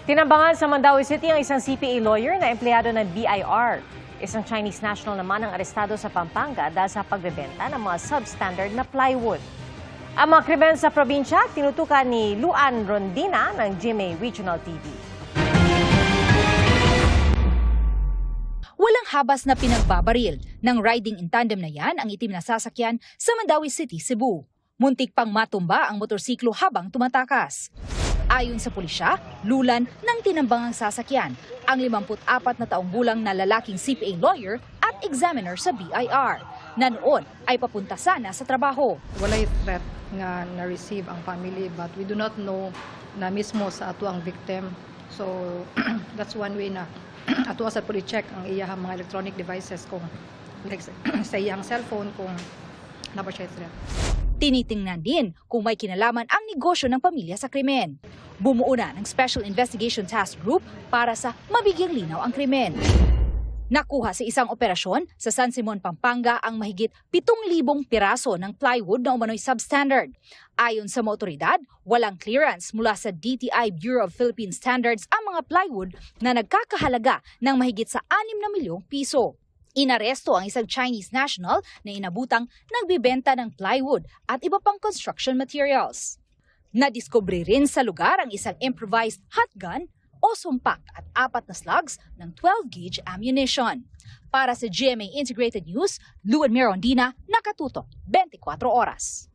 Tinambangan sa Mandaue City ang isang CPA lawyer na empleyado ng BIR. Isang Chinese national naman ang arestado sa Pampanga dahil sa pagbebenta ng mga substandard na plywood. Ang mga krimen sa probinsya, tinutukan ni Luan Rondina ng GMA Regional TV. Walang habas na pinagbabaril. Nang riding in tandem na yan ang itim na sasakyan sa Mandaue City, Cebu. Muntik pang matumba ang motorsiklo habang tumatakas. Ayon sa pulisya, lulan ng tinambangang sasakyan ang 54 na taong gulang na lalaking CPA lawyer at examiner sa BIR na noon ay papunta sana sa trabaho. Walay threat nga na-receive ang family but we do not know na mismo sa ato ang victim. So that's one way na ato sa puli-check ang iyang mga electronic devices kung like, sa iyang cellphone kung napa siya threat. Tinitingnan din kung may kinalaman ang negosyo ng pamilya sa krimen. Bumuo na ng Special Investigation Task Group para sa mabigyang linaw ang krimen. Nakuha sa isang operasyon sa San Simon, Pampanga ang mahigit 7,000 piraso ng plywood na umano'y substandard. Ayon sa mga otoridad, walang clearance mula sa DTI Bureau of Philippine Standards ang mga plywood na nagkakahalaga ng mahigit sa 6 na milyong piso. Inaresto ang isang Chinese national na inabutang nagbibenta ng plywood at iba pang construction materials. Nadiskubre rin sa lugar ang isang improvised hotgun o sumpak at 4 na slugs ng 12-gauge ammunition. Para sa GMA Integrated News, Luan Mirondina, nakatutok 24 oras.